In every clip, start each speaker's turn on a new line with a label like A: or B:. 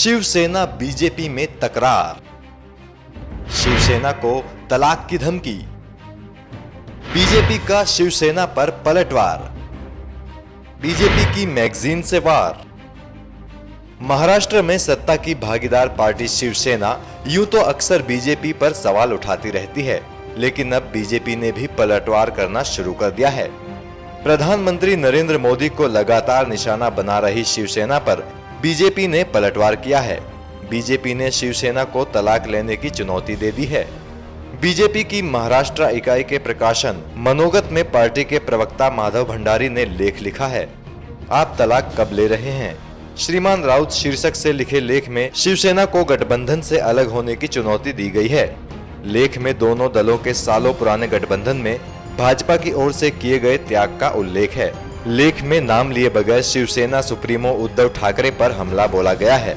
A: Shiv Sena BJP में तकरार, शिवसेना को तलाक की धमकी, बीजेपी का शिवसेना पर पलटवार, बीजेपी की मैगजीन से वार। महाराष्ट्र में सत्ता की भागीदार पार्टी शिवसेना यूं तो अक्सर बीजेपी पर सवाल उठाती रहती है, लेकिन अब बीजेपी ने भी पलटवार करना शुरू कर दिया है। प्रधानमंत्री नरेंद्र मोदी को लगातार निशाना बना रही शिवसेना पर बीजेपी ने पलटवार किया है। बीजेपी ने शिवसेना को तलाक लेने की चुनौती दे दी है। बीजेपी की महाराष्ट्र इकाई के प्रकाशन मनोगत में पार्टी के प्रवक्ता माधव भंडारी ने लेख लिखा है, आप तलाक कब ले रहे हैं? श्रीमान राउत शीर्षक से लिखे लेख में शिवसेना को गठबंधन से अलग होने की चुनौती दी गई है। लेख में दोनों दलों के सालों पुराने गठबंधन में भाजपा की ओर से किए गए त्याग का उल्लेख है। लेख में नाम लिए बगैर शिवसेना सुप्रीमो उद्धव ठाकरे पर हमला बोला गया है।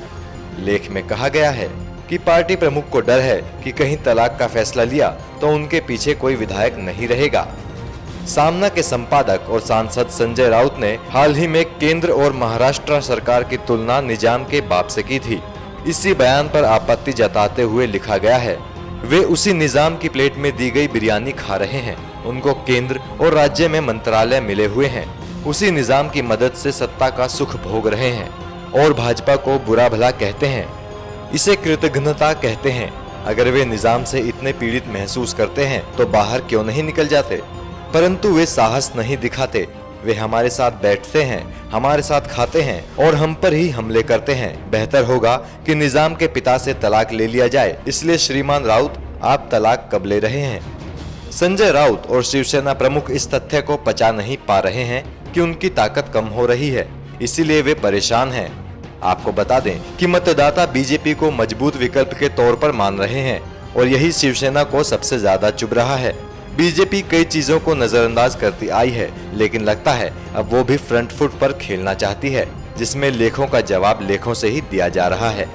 A: लेख में कहा गया है कि पार्टी प्रमुख को डर है कि कहीं तलाक का फैसला लिया तो उनके पीछे कोई विधायक नहीं रहेगा। सामना के संपादक और सांसद संजय राउत ने हाल ही में केंद्र और महाराष्ट्र सरकार की तुलना निजाम के बाप से की थी। इसी बयान पर आपत्ति जताते हुए लिखा गया है, वे उसी निजाम की प्लेट में दी गई बिरयानी खा रहे हैं। उनको केंद्र और राज्य में मंत्रालय मिले हुए हैं, उसी निजाम की मदद से सत्ता का सुख भोग रहे हैं और भाजपा को बुरा भला कहते हैं। इसे कृतघ्नता कहते हैं। अगर वे निजाम से इतने पीड़ित महसूस करते हैं तो बाहर क्यों नहीं निकल जाते? परंतु वे साहस नहीं दिखाते। वे हमारे साथ बैठते हैं, हमारे साथ खाते हैं और हम पर ही हमले करते हैं। बेहतर होगा कि निजाम के पिता से तलाक ले लिया जाए। इसलिए श्रीमान राउत, आप तलाक कब ले रहे हैं? संजय राउत और शिवसेना प्रमुख इस तथ्य को पचा नहीं पा रहे हैं कि उनकी ताकत कम हो रही है, इसीलिए वे परेशान हैं। आपको बता दें कि मतदाता बीजेपी को मजबूत विकल्प के तौर पर मान रहे हैं और यही शिवसेना को सबसे ज्यादा चुभ रहा है। बीजेपी कई चीजों को नजरअंदाज करती आई है, लेकिन लगता है अब वो भी फ्रंट फुट पर खेलना चाहती है, जिसमें लेखों का जवाब लेखों से ही दिया जा रहा है।